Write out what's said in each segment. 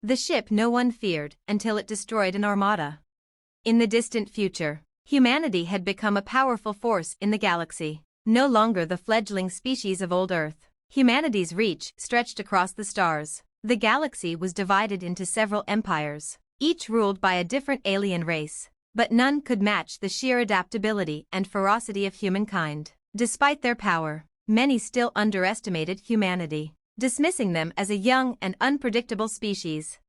the ship no one feared until it destroyed an armada. In the distant future, humanity had become a powerful force in the galaxy. No longer the fledgling species of old Earth, humanity's reach stretched across the stars. The galaxy was divided into several empires, each ruled by a different alien race, but none could match the sheer adaptability and ferocity of humankind. Despite their power, many still underestimated humanity, dismissing them as a young and unpredictable species.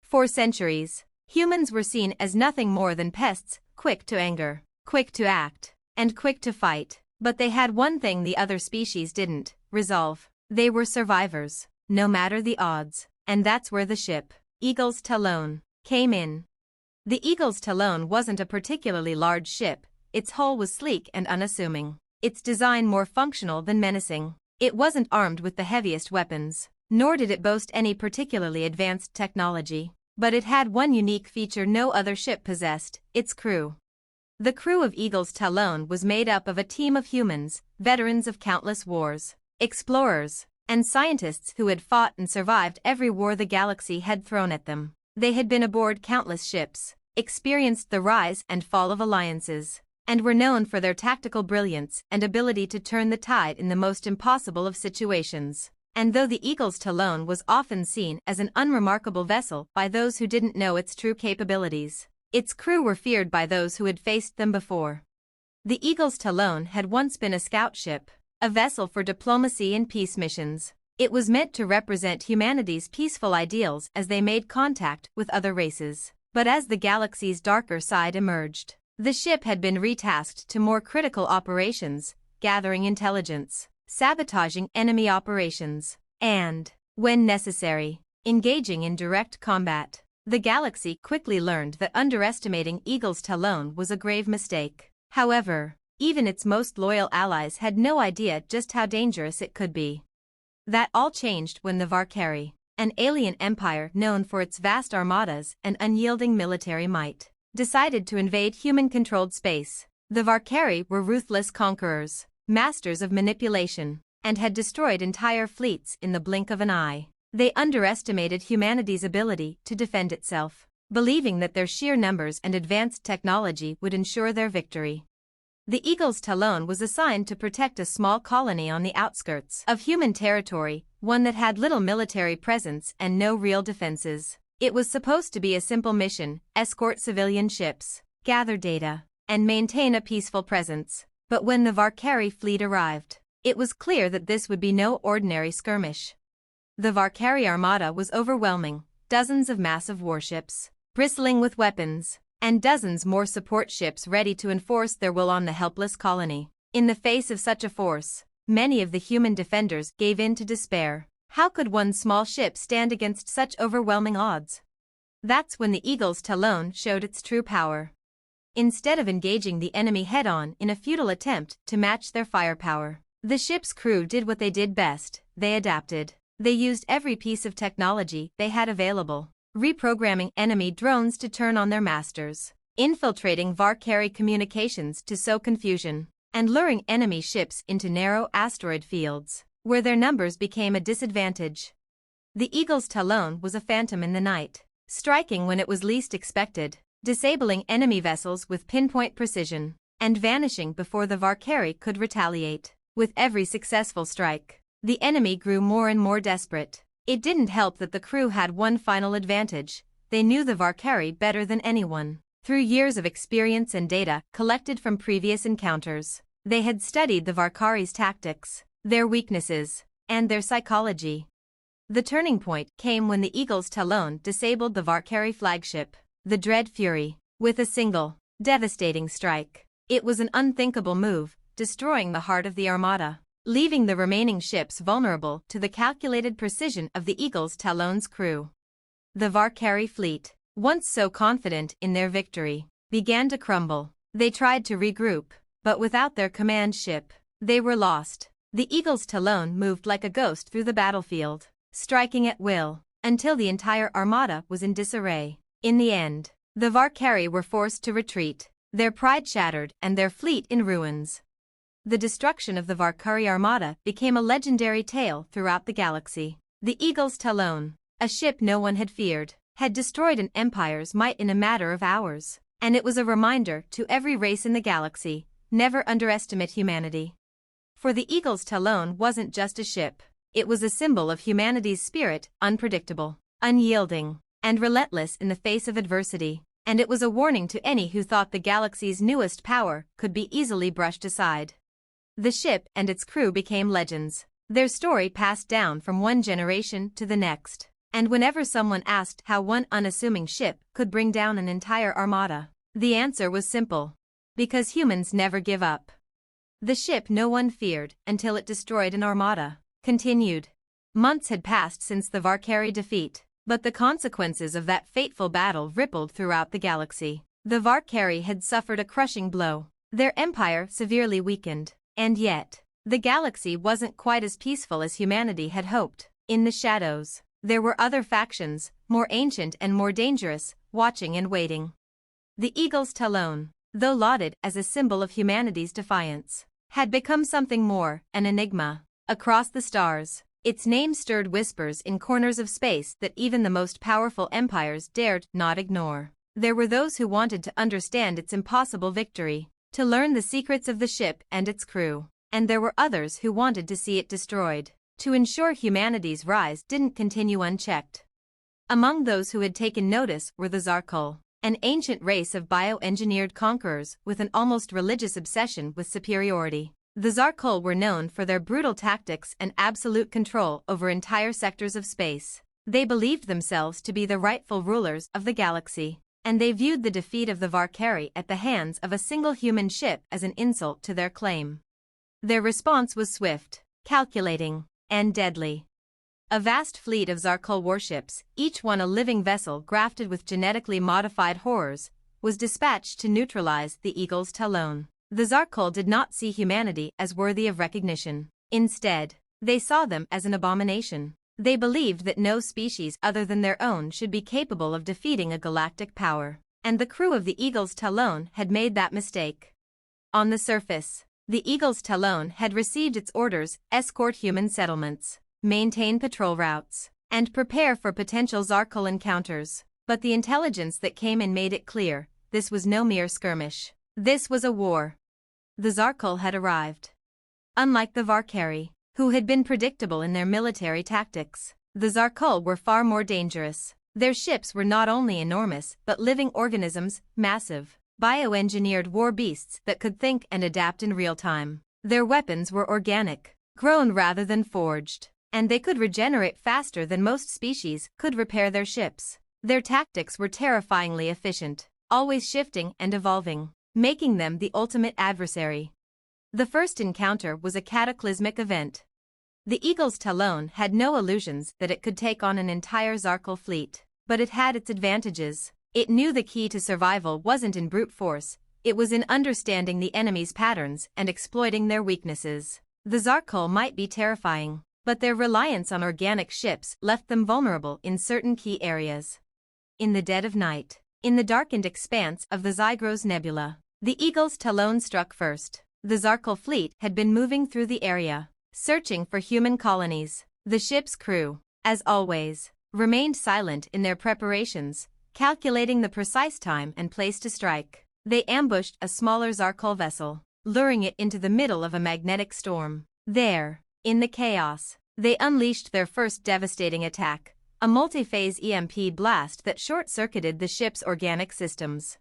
For centuries, humans were seen as nothing more than pests, quick to anger, quick to act, and quick to fight. But they had one thing the other species didn't: resolve. They were survivors, no matter the odds, and that's where the ship, Eagle's Talon, came in. The Eagle's Talon wasn't a particularly large ship, its hull was sleek and unassuming, its design more functional than menacing. It wasn't armed with the heaviest weapons, nor did it boast any particularly advanced technology, but it had one unique feature no other ship possessed: its crew. The crew of Eagle's Talon was made up of a team of humans, veterans of countless wars, explorers, and scientists who had fought and survived every war the galaxy had thrown at them. They had been aboard countless ships, experienced the rise and fall of alliances, and were known for their tactical brilliance and ability to turn the tide in the most impossible of situations. And though the Eagle's Talon was often seen as an unremarkable vessel by those who didn't know its true capabilities, its crew were feared by those who had faced them before. The Eagle's Talon had once been a scout ship, a vessel for diplomacy and peace missions. It was meant to represent humanity's peaceful ideals as they made contact with other races. But as the galaxy's darker side emerged, the ship had been retasked to more critical operations, gathering intelligence, sabotaging enemy operations, and, when necessary, engaging in direct combat. The galaxy quickly learned that underestimating Eagle's Talon was a grave mistake. However, even its most loyal allies had no idea just how dangerous it could be. That all changed when the Varkari, an alien empire known for its vast armadas and unyielding military might, decided to invade human-controlled space. The Varkari were ruthless conquerors, masters of manipulation, and had destroyed entire fleets in the blink of an eye. They underestimated humanity's ability to defend itself, believing that their sheer numbers and advanced technology would ensure their victory. The Eagle's Talon was assigned to protect a small colony on the outskirts of human territory, one that had little military presence and no real defenses. It was supposed to be a simple mission: escort civilian ships, gather data, and maintain a peaceful presence. But when the Varkari fleet arrived, it was clear that this would be no ordinary skirmish. The Varkari Armada was overwhelming: dozens of massive warships, bristling with weapons, and dozens more support ships ready to enforce their will on the helpless colony. In the face of such a force, many of the human defenders gave in to despair. How could one small ship stand against such overwhelming odds? That's when the Eagle's Talon showed its true power. Instead of engaging the enemy head-on in a futile attempt to match their firepower, the ship's crew did what they did best: they adapted. They used every piece of technology they had available, reprogramming enemy drones to turn on their masters, infiltrating Varkari communications to sow confusion, and luring enemy ships into narrow asteroid fields, where their numbers became a disadvantage. The Eagle's Talon was a phantom in the night, striking when it was least expected, disabling enemy vessels with pinpoint precision, and vanishing before the Varkari could retaliate. With every successful strike, the enemy grew more and more desperate. It didn't help that the crew had one final advantage: they knew the Varkari better than anyone. Through years of experience and data collected from previous encounters, they had studied the Varkari's tactics, their weaknesses, and their psychology. The turning point came when the Eagle's Talon disabled the Varkari flagship, the Dread Fury, with a single, devastating strike. It was an unthinkable move, destroying the heart of the Armada, leaving the remaining ships vulnerable to the calculated precision of the Eagle's Talon's crew. The Varkari fleet, once so confident in their victory, began to crumble. They tried to regroup, but without their command ship, they were lost. The Eagle's Talon moved like a ghost through the battlefield, striking at will, until the entire Armada was in disarray. In the end, the Varkari were forced to retreat, their pride shattered and their fleet in ruins. The destruction of the Varkari Armada became a legendary tale throughout the galaxy. The Eagle's Talon, A ship no one had feared, had destroyed an empire's might in a matter of hours. And it was a reminder to every race in the galaxy, never underestimate humanity. For the Eagle's Talon wasn't just a ship, it was a symbol of humanity's spirit, unpredictable, unyielding, and relentless in the face of adversity. And it was a warning to any who thought the galaxy's newest power could be easily brushed aside. The ship and its crew became legends, their story passed down from one generation to the next. And whenever someone asked how one unassuming ship could bring down an entire armada, the answer was simple. Because humans never give up. The ship no one feared until it destroyed an armada continued. Months had passed since the Valkyrie defeat, but the consequences of that fateful battle rippled throughout the galaxy. The Valkyrie had suffered a crushing blow, their empire severely weakened, and yet, the galaxy wasn't quite as peaceful as humanity had hoped. In the shadows, there were other factions, more ancient and more dangerous, watching and waiting. The Eagle's Talon, though lauded as a symbol of humanity's defiance, had become something more, an enigma. Across the stars, its name stirred whispers in corners of space that even the most powerful empires dared not ignore. There were those who wanted to understand its impossible victory, to learn the secrets of the ship and its crew, and there were others who wanted to see it destroyed, to ensure humanity's rise didn't continue unchecked. Among those who had taken notice were the Zarkul, an ancient race of bioengineered conquerors with an almost religious obsession with superiority. The Zarkul were known for their brutal tactics and absolute control over entire sectors of space. They believed themselves to be the rightful rulers of the galaxy, and they viewed the defeat of the Valkyrie at the hands of a single human ship as an insult to their claim. Their response was swift, calculating, and deadly. A vast fleet of Zarkul warships, each one a living vessel grafted with genetically modified horrors, was dispatched to neutralize the Eagle's Talon. The Zarkul did not see humanity as worthy of recognition. Instead, they saw them as an abomination. They believed that no species other than their own should be capable of defeating a galactic power. And the crew of the Eagle's Talon had made that mistake. On the surface, the Eagle's Talon had received its orders: escort human settlements, maintain patrol routes, and prepare for potential Zarkul encounters. But the intelligence that came in made it clear, this was no mere skirmish. This was a war. The Zarkul had arrived. Unlike the Valkyrie, who had been predictable in their military tactics, the Zarkul were far more dangerous. Their ships were not only enormous but living organisms, massive, bioengineered war beasts that could think and adapt in real time. Their weapons were organic, grown rather than forged, and they could regenerate faster than most species could repair their ships. Their tactics were terrifyingly efficient, always shifting and evolving, making them the ultimate adversary. The first encounter was a cataclysmic event. The Eagle's Talon had no illusions that it could take on an entire Zarkul fleet, but it had its advantages. It knew the key to survival wasn't in brute force, it was in understanding the enemy's patterns and exploiting their weaknesses. The Zarkul might be terrifying, but their reliance on organic ships left them vulnerable in certain key areas. In the dead of night, in the darkened expanse of the Zygros Nebula, the Eagle's Talon struck first. The Zarkul fleet had been moving through the area, searching for human colonies. The ship's crew, as always, remained silent in their preparations, calculating the precise time and place to strike. They ambushed a smaller Zarkul vessel, luring it into the middle of a magnetic storm. There, in the chaos, they unleashed their first devastating attack, a multi-phase EMP blast that short-circuited the ship's organic systems.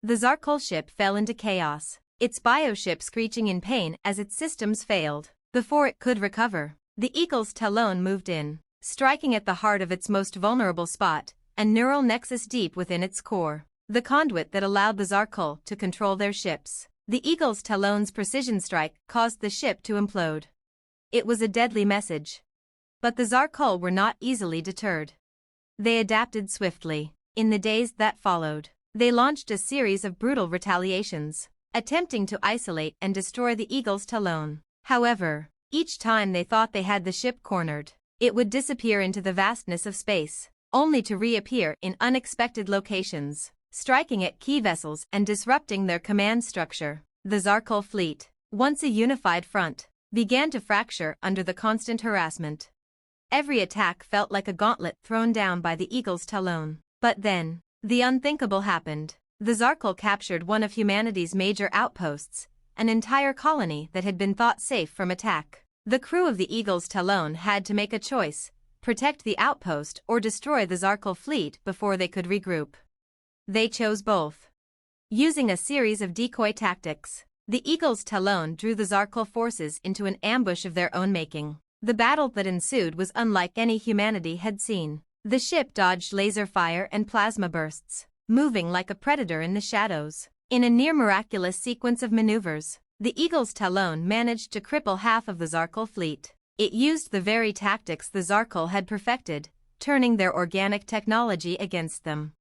The Zarkul ship fell into chaos, its bioship screeching in pain as its systems failed. Before it could recover, the Eagle's Talon moved in, striking at the heart of its most vulnerable spot, a neural nexus deep within its core, the conduit that allowed the Zarkul to control their ships. The Eagle's Talon's precision strike caused the ship to implode. It was a deadly message. But the Zarkul were not easily deterred. They adapted swiftly. In the days that followed, they launched a series of brutal retaliations, attempting to isolate and destroy the Eagle's Talon. However, each time they thought they had the ship cornered, it would disappear into the vastness of space, only to reappear in unexpected locations, striking at key vessels and disrupting their command structure. The Zarkul fleet, once a unified front, began to fracture under the constant harassment. Every attack felt like a gauntlet thrown down by the Eagle's talon. But then, the unthinkable happened. The Zarkul captured one of humanity's major outposts, an entire colony that had been thought safe from attack. The crew of the Eagle's Talon had to make a choice: protect the outpost or destroy the Zarkul fleet before they could regroup. They chose both. Using a series of decoy tactics, the Eagle's Talon drew the Zarkul forces into an ambush of their own making. The battle that ensued was unlike any humanity had seen. The ship dodged laser fire and plasma bursts, moving like a predator in the shadows. In a near-miraculous sequence of maneuvers, the Eagle's Talon managed to cripple half of the Zarkul fleet. It used the very tactics the Zarkul had perfected, turning their organic technology against them.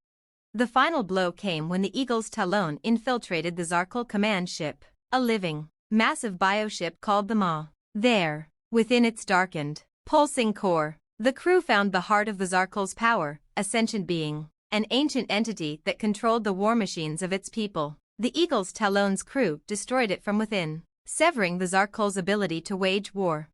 The final blow came when the Eagle's Talon infiltrated the Zarkul command ship, a living, massive bioship called the Maw. There, within its darkened, pulsing core, the crew found the heart of the Zarkul's power, a sentient being, an ancient entity that controlled the war machines of its people. The Eagle's Talon's crew destroyed it from within, severing the Zarkul's ability to wage war.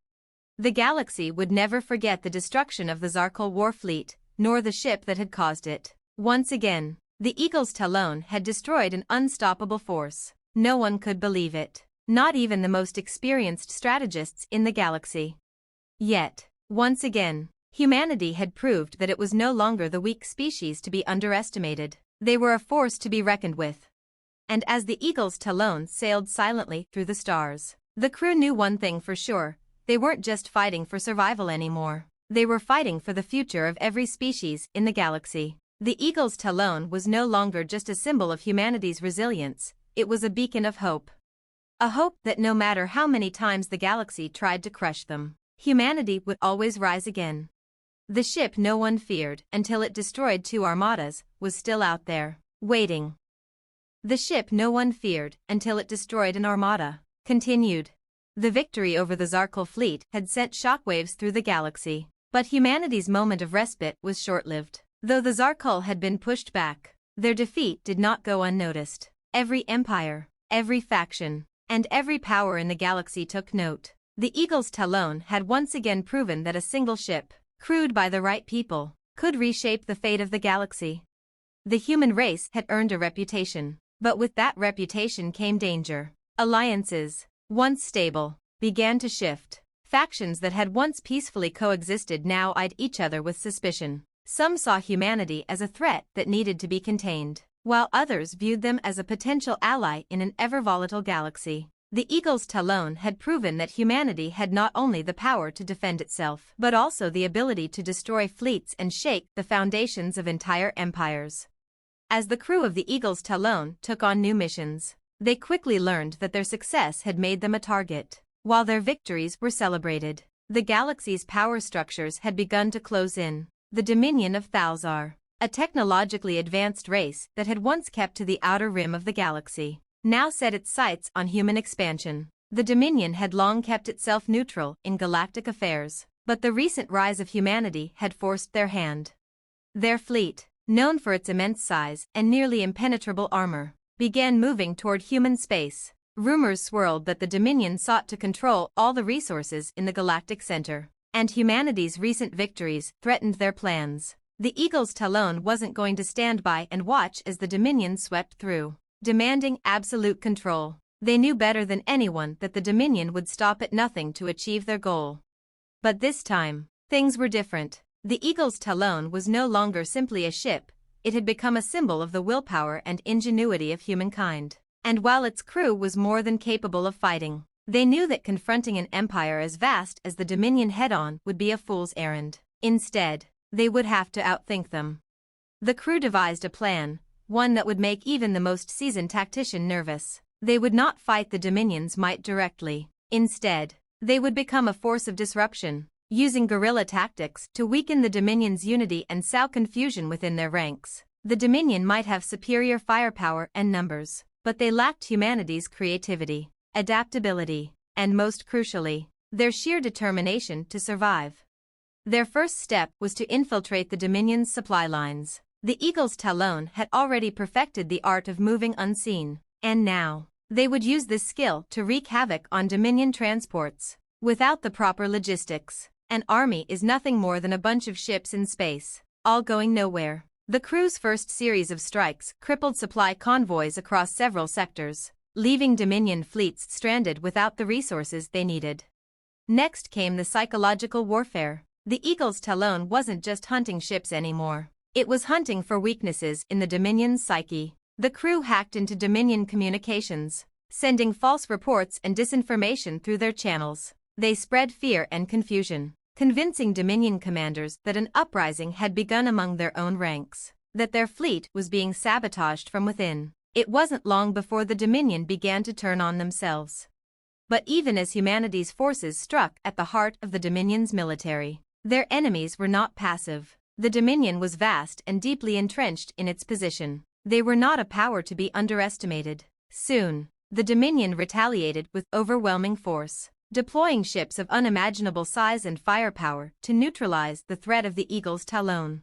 The galaxy would never forget the destruction of the Zarkul war fleet, nor the ship that had caused it. Once again, the Eagle's Talon had destroyed an unstoppable force. No one could believe it, not even the most experienced strategists in the galaxy. Yet, once again, humanity had proved that it was no longer the weak species to be underestimated. They were a force to be reckoned with. And as the Eagle's Talon sailed silently through the stars, the crew knew one thing for sure: they weren't just fighting for survival anymore. They were fighting for the future of every species in the galaxy. The Eagle's Talon was no longer just a symbol of humanity's resilience, it was a beacon of hope. A hope that no matter how many times the galaxy tried to crush them, humanity would always rise again. The ship no one feared until it destroyed 2 armadas was still out there, waiting. The ship no one feared until it destroyed an armada continued. The victory over the Zarkul fleet had sent shockwaves through the galaxy, but humanity's moment of respite was short-lived. Though the Zarkul had been pushed back, their defeat did not go unnoticed. Every empire, every faction, and every power in the galaxy took note. The Eagle's Talon had once again proven that a single ship, crewed by the right people, could reshape the fate of the galaxy. The human race had earned a reputation, but with that reputation came danger. Alliances, once stable, began to shift. Factions that had once peacefully coexisted now eyed each other with suspicion. Some saw humanity as a threat that needed to be contained, while others viewed them as a potential ally in an ever-volatile galaxy. The Eagle's Talon had proven that humanity had not only the power to defend itself, but also the ability to destroy fleets and shake the foundations of entire empires. As the crew of the Eagle's Talon took on new missions, they quickly learned that their success had made them a target. While their victories were celebrated, the galaxy's power structures had begun to close in. The Dominion of Thalzar, a technologically advanced race that had once kept to the outer rim of the galaxy, now set its sights on human expansion. The Dominion had long kept itself neutral in galactic affairs, but the recent rise of humanity had forced their hand. Their fleet, known for its immense size and nearly impenetrable armor, began moving toward human space. Rumors swirled that the Dominion sought to control all the resources in the galactic center, and humanity's recent victories threatened their plans. The Eagle's Talon wasn't going to stand by and watch as the Dominion swept through, demanding absolute control. They knew better than anyone that the Dominion would stop at nothing to achieve their goal. But this time, things were different. The Eagle's Talon was no longer simply a ship, it had become a symbol of the willpower and ingenuity of humankind. And while its crew was more than capable of fighting, they knew that confronting an empire as vast as the Dominion head-on would be a fool's errand. Instead, they would have to outthink them. The crew devised a plan, one that would make even the most seasoned tactician nervous. They would not fight the Dominion's might directly. Instead, they would become a force of disruption, using guerrilla tactics to weaken the Dominion's unity and sow confusion within their ranks. The Dominion might have superior firepower and numbers, but they lacked humanity's creativity, adaptability, and most crucially, their sheer determination to survive. Their first step was to infiltrate the Dominion's supply lines. The Eagle's Talon had already perfected the art of moving unseen, and now, they would use this skill to wreak havoc on Dominion transports. Without the proper logistics, An army is nothing more than a bunch of ships in space, all going nowhere. The crew's first series of strikes crippled supply convoys across several sectors, leaving Dominion fleets stranded without the resources they needed. Next came the psychological warfare. The Eagle's Talon wasn't just hunting ships anymore. It was hunting for weaknesses in the Dominion's psyche. The crew hacked into Dominion communications, sending false reports and disinformation through their channels. They spread fear and confusion, convincing Dominion commanders that an uprising had begun among their own ranks, that their fleet was being sabotaged from within. It wasn't long before the Dominion began to turn on themselves. But even as humanity's forces struck at the heart of the Dominion's military, their enemies were not passive. The Dominion was vast and deeply entrenched in its position. They were not a power to be underestimated. Soon, the Dominion retaliated with overwhelming force, deploying ships of unimaginable size and firepower to neutralize the threat of the Eagle's Talon.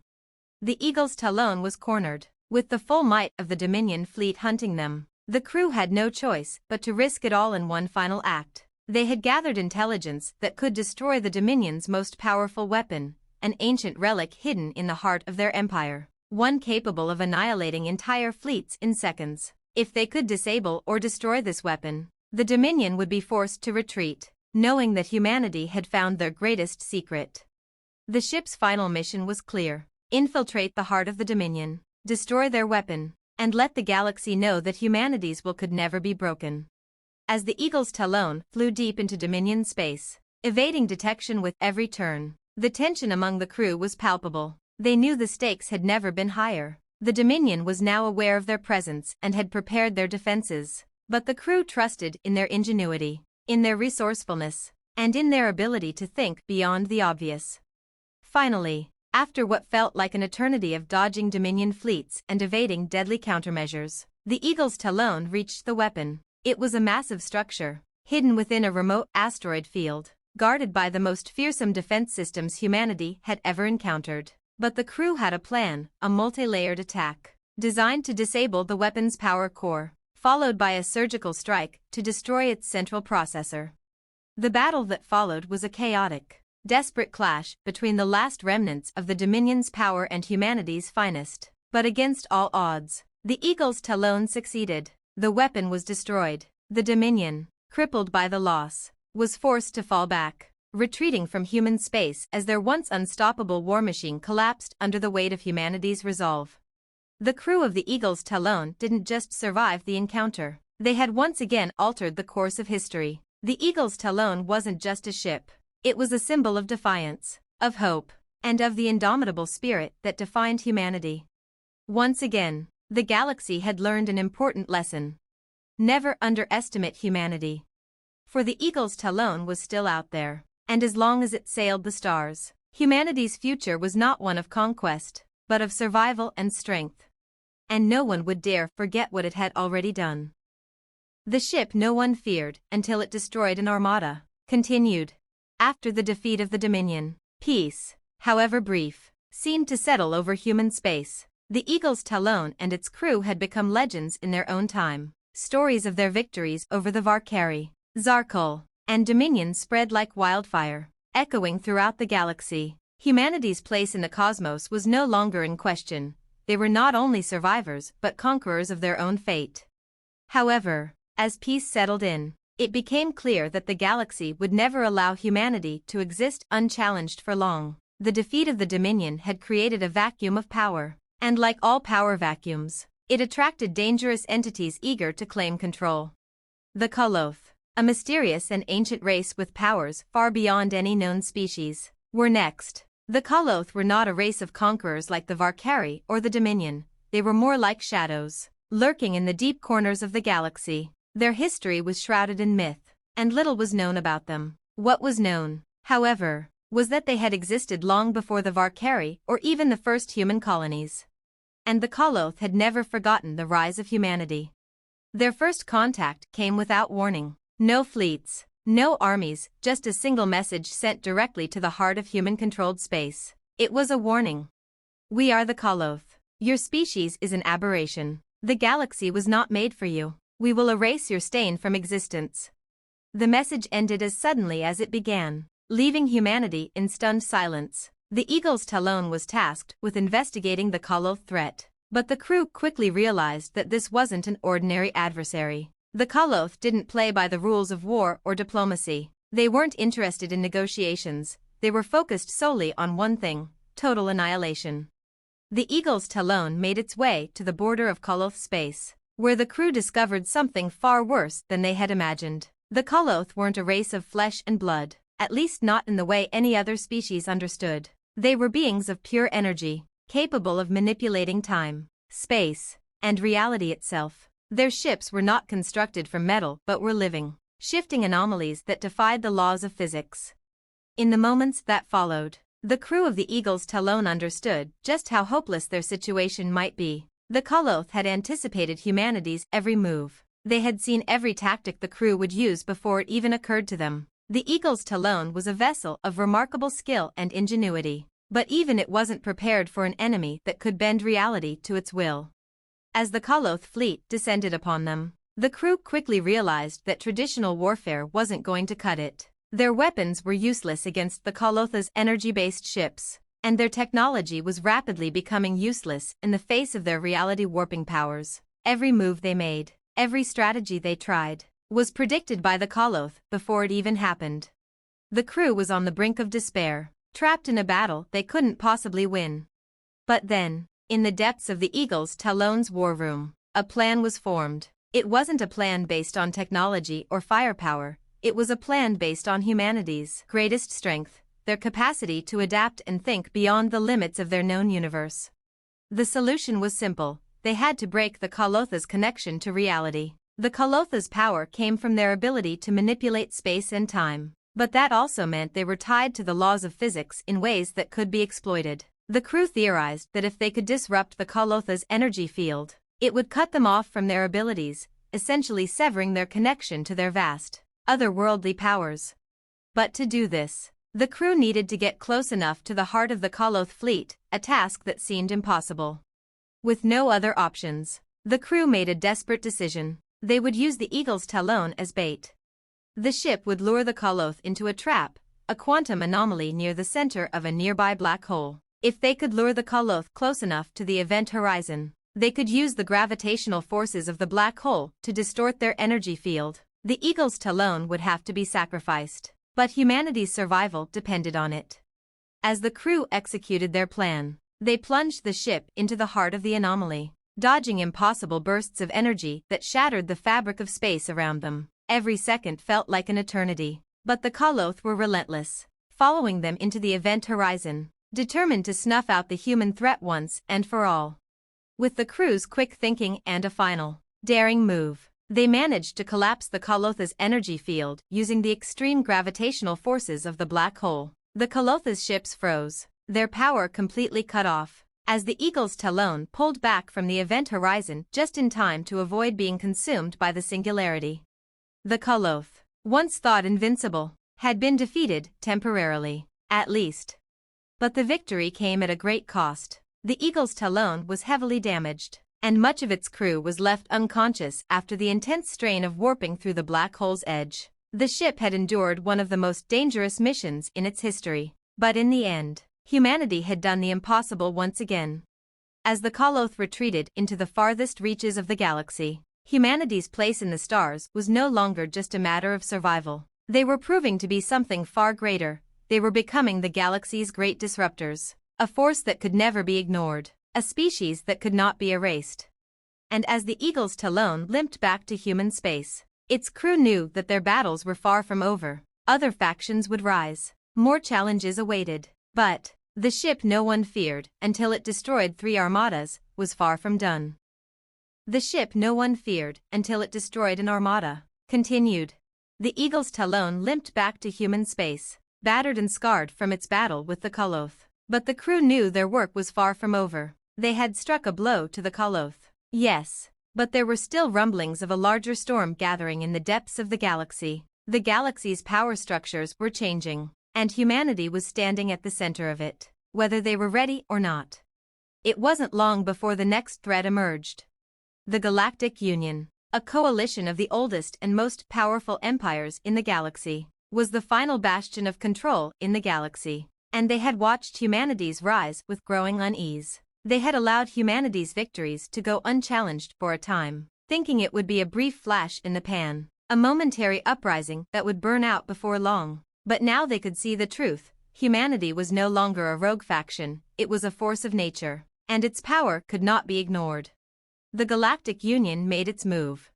The Eagle's Talon was cornered, with the full might of the Dominion fleet hunting them. The crew had no choice but to risk it all in one final act. They had gathered intelligence that could destroy the Dominion's most powerful weapon, an ancient relic hidden in the heart of their empire, one capable of annihilating entire fleets in seconds. If they could disable or destroy this weapon, the Dominion would be forced to retreat, knowing that humanity had found their greatest secret. The ship's final mission was clear: infiltrate the heart of the Dominion, destroy their weapon, and let the galaxy know that humanity's will could never be broken. As the Eagle's Talon flew deep into Dominion space, evading detection with every turn, the tension among the crew was palpable. They knew the stakes had never been higher. The Dominion was now aware of their presence and had prepared their defenses, but the crew trusted in their ingenuity, in their resourcefulness, and in their ability to think beyond the obvious. Finally, after what felt like an eternity of dodging Dominion fleets and evading deadly countermeasures, the Eagle's Talon reached the weapon. It was a massive structure, hidden within a remote asteroid field, guarded by the most fearsome defense systems humanity had ever encountered. But the crew had a plan, a multi-layered attack, designed to disable the weapon's power core, followed by a surgical strike to destroy its central processor. The battle that followed was a chaotic, desperate clash between the last remnants of the Dominion's power and humanity's finest. But against all odds, the Eagle's Talon succeeded. The weapon was destroyed. The Dominion, crippled by the loss, was forced to fall back, retreating from human space as their once unstoppable war machine collapsed under the weight of humanity's resolve. The crew of the Eagle's Talon didn't just survive the encounter. They had once again altered the course of history. The Eagle's Talon wasn't just a ship. It was a symbol of defiance, of hope, and of the indomitable spirit that defined humanity. Once again, the galaxy had learned an important lesson. Never underestimate humanity. For the Eagle's Talon was still out there, and as long as it sailed the stars, humanity's future was not one of conquest, but of survival and strength. And no one would dare forget what it had already done. The ship no one feared until it destroyed an armada, continued. After the defeat of the Dominion, peace, however brief, seemed to settle over human space. The Eagle's Talon and its crew had become legends in their own time. Stories of their victories over the Varkari, Zarkul, and Dominion spread like wildfire, echoing throughout the galaxy. Humanity's place in the cosmos was no longer in question. They were not only survivors but conquerors of their own fate. However, as peace settled in, it became clear that the galaxy would never allow humanity to exist unchallenged for long. The defeat of the Dominion had created a vacuum of power, and like all power vacuums, it attracted dangerous entities eager to claim control. The Koloth, a mysterious and ancient race with powers far beyond any known species, were next. The Koloth were not a race of conquerors like the Varkari or the Dominion. They were more like shadows, lurking in the deep corners of the galaxy. Their history was shrouded in myth, and little was known about them. What was known, however, was that they had existed long before the Varkari or even the first human colonies. And the Koloth had never forgotten the rise of humanity. Their first contact came without warning. No fleets, no armies, just a single message sent directly to the heart of human-controlled space. It was a warning. We are the Koloth. Your species is an aberration. The galaxy was not made for you. We will erase your stain from existence. The message ended as suddenly as it began, leaving humanity in stunned silence. The Eagle's Talon was tasked with investigating the Koloth threat, but the crew quickly realized that this wasn't an ordinary adversary. The Koloth didn't play by the rules of war or diplomacy. They weren't interested in negotiations, they were focused solely on one thing: total annihilation. The Eagle's Talon made its way to the border of Koloth space, where the crew discovered something far worse than they had imagined. The Koloth weren't a race of flesh and blood, at least not in the way any other species understood. They were beings of pure energy, capable of manipulating time, space, and reality itself. Their ships were not constructed from metal but were living, shifting anomalies that defied the laws of physics. In the moments that followed, the crew of the Eagle's Talon understood just how hopeless their situation might be. The Koloth had anticipated humanity's every move. They had seen every tactic the crew would use before it even occurred to them. The Eagle's Talon was a vessel of remarkable skill and ingenuity, but even it wasn't prepared for an enemy that could bend reality to its will. As the Koloth fleet descended upon them, the crew quickly realized that traditional warfare wasn't going to cut it. Their weapons were useless against the Koloth's energy-based ships, and their technology was rapidly becoming useless in the face of their reality-warping powers. Every move they made, every strategy they tried, was predicted by the Koloth before it even happened. The crew was on the brink of despair, trapped in a battle they couldn't possibly win. But then, in the depths of the Eagle's Talon's war room, a plan was formed. It wasn't a plan based on technology or firepower. It was a plan based on humanity's greatest strength, their capacity to adapt and think beyond the limits of their known universe. The solution was simple: they had to break the Koloth's connection to reality. The Koloth's power came from their ability to manipulate space and time, but that also meant they were tied to the laws of physics in ways that could be exploited. The crew theorized that if they could disrupt the Koloth's energy field, it would cut them off from their abilities, essentially severing their connection to their vast, otherworldly powers. But to do this, the crew needed to get close enough to the heart of the Koloth fleet, a task that seemed impossible. With no other options, the crew made a desperate decision. They would use the Eagle's Talon as bait. The ship would lure the Koloth into a trap, a quantum anomaly near the center of a nearby black hole. If they could lure the Koloth close enough to the event horizon, they could use the gravitational forces of the black hole to distort their energy field. The Eagle's Talon would have to be sacrificed, but humanity's survival depended on it. As the crew executed their plan, they plunged the ship into the heart of the anomaly, dodging impossible bursts of energy that shattered the fabric of space around them. Every second felt like an eternity, but the Koloth were relentless, following them into the event horizon, determined to snuff out the human threat once and for all. With the crew's quick thinking and a final, daring move, they managed to collapse the Koloth's energy field using the extreme gravitational forces of the black hole. The Koloth's ships froze, their power completely cut off, as the Eagle's Talon pulled back from the event horizon just in time to avoid being consumed by the singularity. The Koloth, once thought invincible, had been defeated, temporarily, at least. But the victory came at a great cost. The Eagle's Talon was heavily damaged, and much of its crew was left unconscious after the intense strain of warping through the black hole's edge. The ship had endured one of the most dangerous missions in its history, but in the end, humanity had done the impossible once again. As the Koloth retreated into the farthest reaches of the galaxy, humanity's place in the stars was no longer just a matter of survival. They were proving to be something far greater. They were becoming the galaxy's great disruptors, a force that could never be ignored, a species that could not be erased. And as the Eagle's Talon limped back to human space, its crew knew that their battles were far from over. Other factions would rise. More challenges awaited. But the ship no one feared until it destroyed 3 armadas was far from done. The ship no one feared until it destroyed an armada continued. The Eagle's Talon limped back to human space, battered and scarred from its battle with the Koloth. But the crew knew their work was far from over. They had struck a blow to the Koloth. Yes, but there were still rumblings of a larger storm gathering in the depths of the galaxy. The galaxy's power structures were changing, and humanity was standing at the center of it, whether they were ready or not. It wasn't long before the next threat emerged. The Galactic Union, a coalition of the oldest and most powerful empires in the galaxy, was the final bastion of control in the galaxy, and they had watched humanity's rise with growing unease. They had allowed humanity's victories to go unchallenged for a time, thinking it would be a brief flash in the pan, a momentary uprising that would burn out before long. But now they could see the truth. Humanity was no longer a rogue faction, it was a force of nature, and its power could not be ignored. The Galactic Union made its move.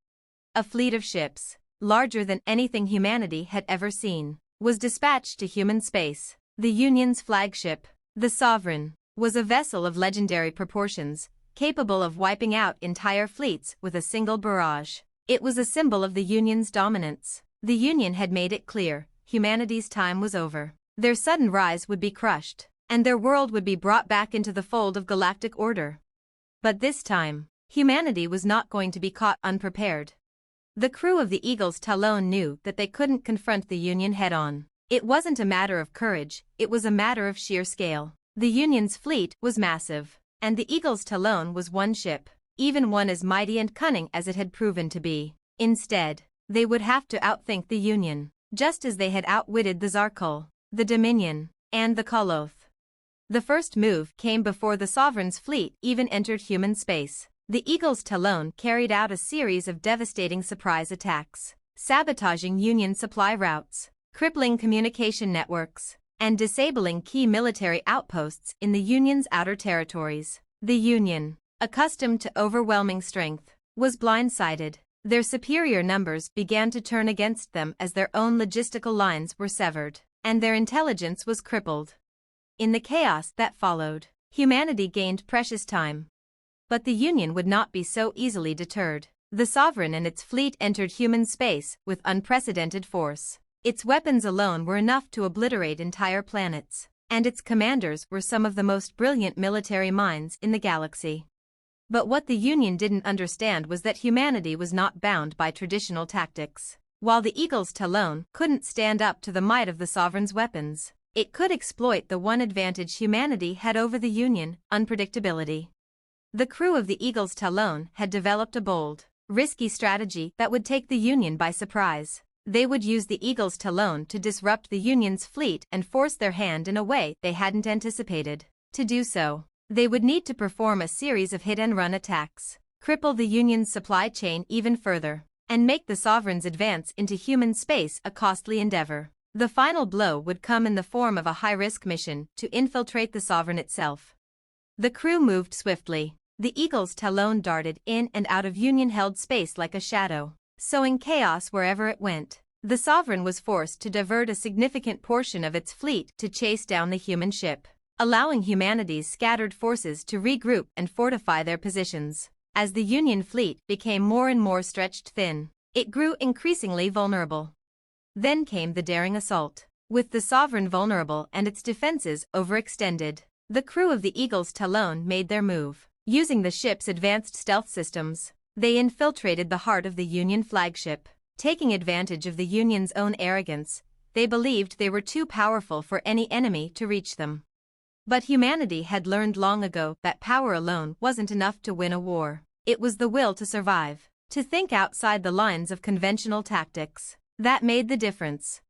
A fleet of ships, larger than anything humanity had ever seen, was dispatched to human space. The Union's flagship, the Sovereign, was a vessel of legendary proportions, capable of wiping out entire fleets with a single barrage. It was a symbol of the Union's dominance. The Union had made it clear, humanity's time was over. Their sudden rise would be crushed, and their world would be brought back into the fold of galactic order. But this time, humanity was not going to be caught unprepared. The crew of the Eagle's Talon knew that they couldn't confront the Union head-on. It wasn't a matter of courage, it was a matter of sheer scale. The Union's fleet was massive, and the Eagle's Talon was one ship, even one as mighty and cunning as it had proven to be. Instead, they would have to outthink the Union, just as they had outwitted the Zarkul, the Dominion, and the Koloth. The first move came before the Sovereign's fleet even entered human space. The Eagle's Talon carried out a series of devastating surprise attacks, sabotaging Union supply routes, crippling communication networks, and disabling key military outposts in the Union's outer territories. The Union, accustomed to overwhelming strength, was blindsided. Their superior numbers began to turn against them as their own logistical lines were severed, and their intelligence was crippled. In the chaos that followed, humanity gained precious time. But the Union would not be so easily deterred. The Sovereign and its fleet entered human space with unprecedented force. Its weapons alone were enough to obliterate entire planets, and its commanders were some of the most brilliant military minds in the galaxy. But what the Union didn't understand was that humanity was not bound by traditional tactics. While the Eagle's Talon couldn't stand up to the might of the Sovereign's weapons, it could exploit the one advantage humanity had over the Union: unpredictability. The crew of the Eagle's Talon had developed a bold, risky strategy that would take the Union by surprise. They would use the Eagle's Talon to disrupt the Union's fleet and force their hand in a way they hadn't anticipated. To do so, they would need to perform a series of hit-and-run attacks, cripple the Union's supply chain even further, and make the Sovereign's advance into human space a costly endeavor. The final blow would come in the form of a high-risk mission to infiltrate the Sovereign itself. The crew moved swiftly. The Eagle's Talon darted in and out of Union-held space like a shadow, sowing chaos wherever it went. The Sovereign was forced to divert a significant portion of its fleet to chase down the human ship, allowing humanity's scattered forces to regroup and fortify their positions. As the Union fleet became more and more stretched thin, it grew increasingly vulnerable. Then came the daring assault. With the Sovereign vulnerable and its defenses overextended, the crew of the Eagle's Talon made their move. Using the ship's advanced stealth systems, they infiltrated the heart of the Union flagship. Taking advantage of the Union's own arrogance, they believed they were too powerful for any enemy to reach them. But humanity had learned long ago that power alone wasn't enough to win a war. It was the will to survive, to think outside the lines of conventional tactics, that made the difference.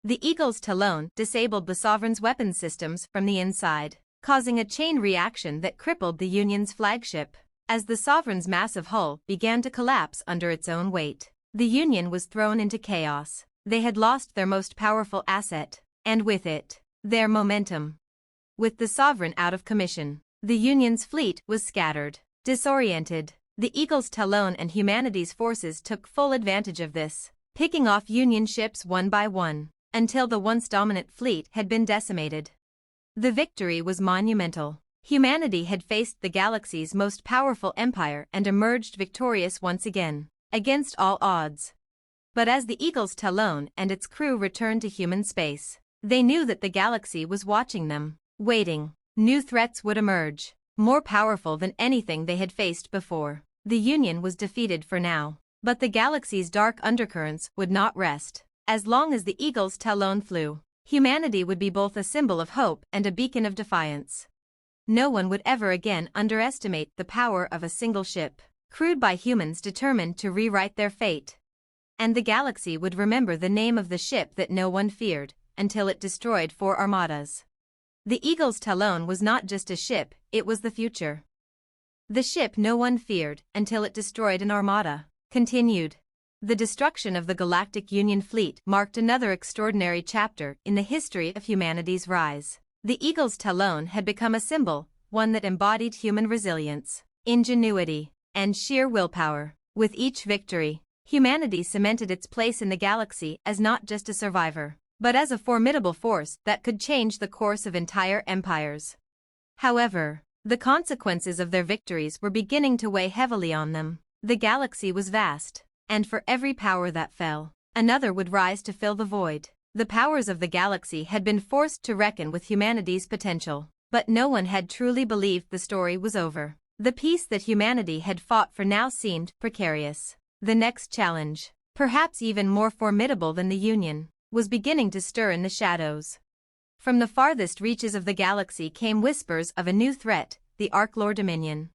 The Eagle's Talon disabled the Sovereign's weapons systems from the inside, causing a chain reaction that crippled the Union's flagship. As the Sovereign's massive hull began to collapse under its own weight, the Union was thrown into chaos. They had lost their most powerful asset, and with it, their momentum. With the Sovereign out of commission, the Union's fleet was scattered, disoriented. The Eagle's Talon and humanity's forces took full advantage of this, picking off Union ships one by one, until the once dominant fleet had been decimated. The victory was monumental. Humanity had faced the galaxy's most powerful empire and emerged victorious once again, against all odds. But as the Eagle's Talon and its crew returned to human space, they knew that the galaxy was watching them, waiting. New threats would emerge, more powerful than anything they had faced before. The Union was defeated for now, but the galaxy's dark undercurrents would not rest. As long as the Eagle's Talon flew, humanity would be both a symbol of hope and a beacon of defiance. No one would ever again underestimate the power of a single ship, crewed by humans determined to rewrite their fate. and the galaxy would remember the name of the ship that no one feared, until it destroyed 4 armadas. The Eagle's Talon was not just a ship, it was the future. The ship no one feared, until it destroyed an armada. Continued. The destruction of the Galactic Union fleet marked another extraordinary chapter in the history of humanity's rise. The Eagle's Talon had become a symbol, one that embodied human resilience, ingenuity, and sheer willpower. With each victory, humanity cemented its place in the galaxy as not just a survivor, but as a formidable force that could change the course of entire empires. However, the consequences of their victories were beginning to weigh heavily on them. The galaxy was vast, and for every power that fell, another would rise to fill the void. The powers of the galaxy had been forced to reckon with humanity's potential, but no one had truly believed the story was over. The peace that humanity had fought for now seemed precarious. The next challenge, perhaps even more formidable than the Union, was beginning to stir in the shadows. From the farthest reaches of the galaxy came whispers of a new threat, the Archlor Dominion.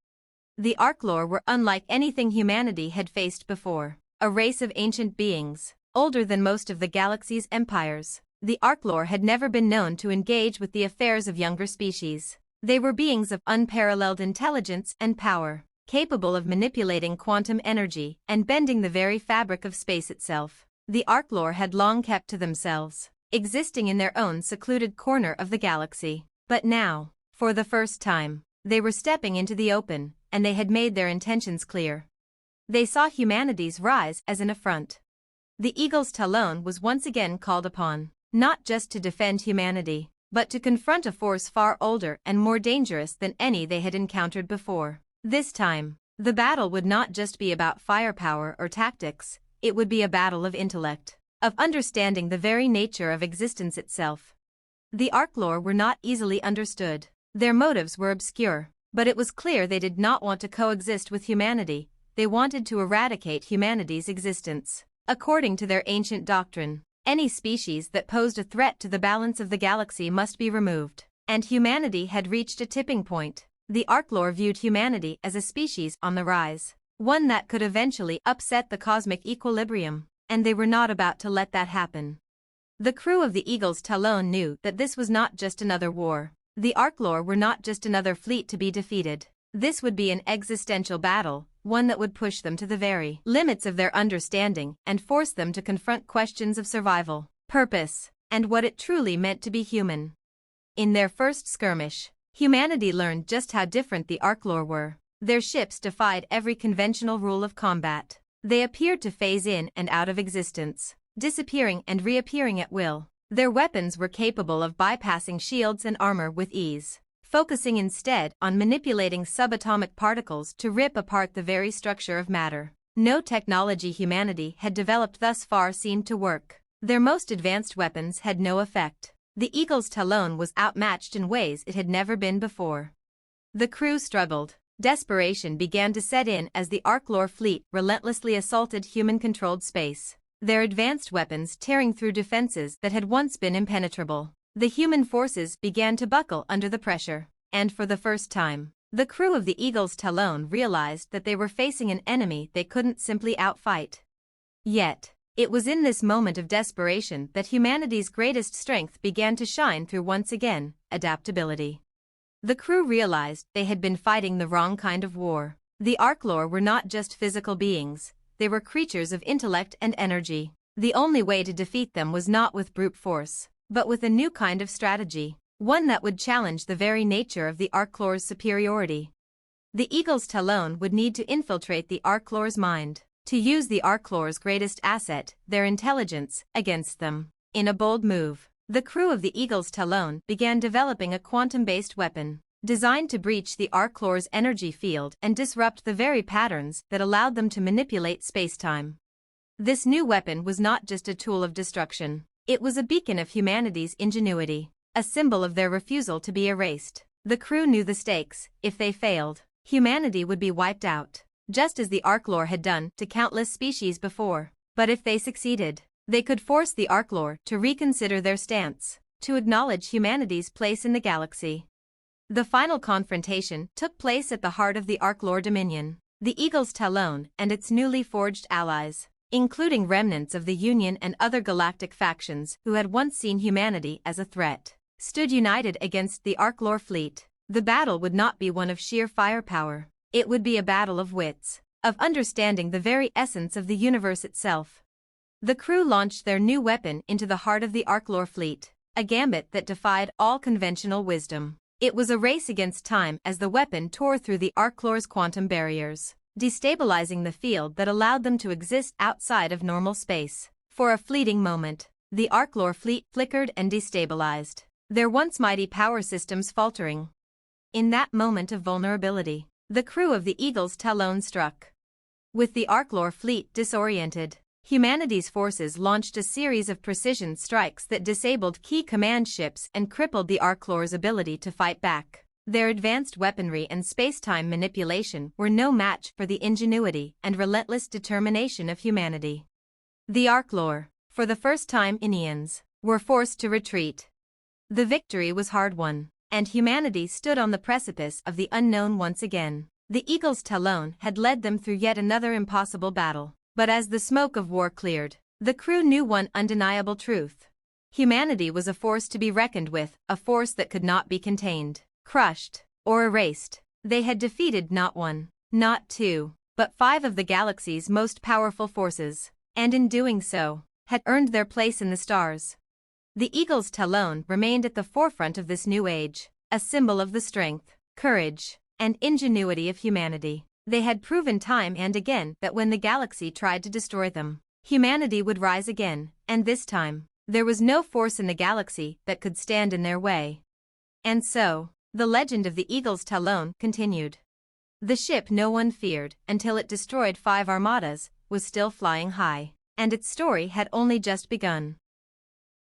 The Archlor were unlike anything humanity had faced before, a race of ancient beings, older than most of the galaxy's empires. The Archlor had never been known to engage with the affairs of younger species. They were beings of unparalleled intelligence and power, capable of manipulating quantum energy and bending the very fabric of space itself. The Archlor had long kept to themselves, existing in their own secluded corner of the galaxy. But now, for the first time, they were stepping into the open, and they had made their intentions clear. They saw humanity's rise as an affront. The Eagle's Talon was once again called upon, not just to defend humanity, but to confront a force far older and more dangerous than any they had encountered before. This time, the battle would not just be about firepower or tactics, it would be a battle of intellect, of understanding the very nature of existence itself. The Archlor were not easily understood. Their motives were obscure, but it was clear they did not want to coexist with humanity. They wanted to eradicate humanity's existence. According to their ancient doctrine, any species that posed a threat to the balance of the galaxy must be removed, and humanity had reached a tipping point. The Archlor viewed humanity as a species on the rise, one that could eventually upset the cosmic equilibrium, and they were not about to let that happen. The crew of the Eagle's Talon knew that this was not just another war. The Archlor were not just another fleet to be defeated. This would be an existential battle, one that would push them to the very limits of their understanding and force them to confront questions of survival, purpose, and what it truly meant to be human. In their first skirmish, humanity learned just how different the Archlor were. Their ships defied every conventional rule of combat. They appeared to phase in and out of existence, disappearing and reappearing at will. Their weapons were capable of bypassing shields and armor with ease, focusing instead on manipulating subatomic particles to rip apart the very structure of matter. No technology humanity had developed thus far seemed to work. Their most advanced weapons had no effect. The Eagle's Talon was outmatched in ways it had never been before. The crew struggled. Desperation began to set in as the Archlor fleet relentlessly assaulted human-controlled space, their advanced weapons tearing through defenses that had once been impenetrable. The human forces began to buckle under the pressure, and for the first time, the crew of the Eagle's Talon realized that they were facing an enemy they couldn't simply outfight. Yet, it was in this moment of desperation that humanity's greatest strength began to shine through once again: adaptability. The crew realized they had been fighting the wrong kind of war. The Archlor were not just physical beings, they were creatures of intellect and energy. The only way to defeat them was not with brute force, but with a new kind of strategy, one that would challenge the very nature of the Archlor's superiority. The Eagle's Talon would need to infiltrate the Archlor's mind, to use the Archlor's greatest asset, their intelligence, against them. In a bold move, the crew of the Eagle's Talon began developing a quantum-based weapon, designed to breach the Archlor's energy field and disrupt the very patterns that allowed them to manipulate spacetime. This new weapon was not just a tool of destruction, it was a beacon of humanity's ingenuity, a symbol of their refusal to be erased. The crew knew the stakes: if they failed, humanity would be wiped out, just as the Archlor had done to countless species before. But if they succeeded, they could force the Archlor to reconsider their stance, to acknowledge humanity's place in the galaxy. The final confrontation took place at the heart of the Archlor Dominion, the Eagle's Talon and its newly forged allies. including remnants of the Union and other galactic factions who had once seen humanity as a threat, stood united against the Arklor fleet. The battle would not be one of sheer firepower. It would be a battle of wits, of understanding the very essence of the universe itself. The crew launched their new weapon into the heart of the Arklor fleet, a gambit that defied all conventional wisdom. It was a race against time as the weapon tore through the Arklor's quantum barriers, destabilizing the field that allowed them to exist outside of normal space. For a fleeting moment, the Arklor fleet flickered and destabilized, their once mighty power systems faltering. In that moment of vulnerability, the crew of the Eagle's Talon struck. With the Arklor fleet disoriented, humanity's forces launched a series of precision strikes that disabled key command ships and crippled the Arklor's ability to fight back. Their advanced weaponry and space-time manipulation were no match for the ingenuity and relentless determination of humanity. The Arklor, for the first time in eons, were forced to retreat. The victory was hard-won, and humanity stood on the precipice of the unknown once again. The Eagle's Talon had led them through yet another impossible battle. But as the smoke of war cleared, the crew knew one undeniable truth. Humanity was a force to be reckoned with, a force that could not be contained, crushed, or erased. They had defeated not one, not two, but 5 of the galaxy's most powerful forces, and in doing so, had earned their place in the stars. The Eagle's Talon remained at the forefront of this new age, a symbol of the strength, courage, and ingenuity of humanity. They had proven time and again that when the galaxy tried to destroy them, humanity would rise again, and this time, there was no force in the galaxy that could stand in their way. And so, the legend of the Eagle's Talon continued. The ship no one feared until it destroyed 5 armadas was still flying high, and its story had only just begun.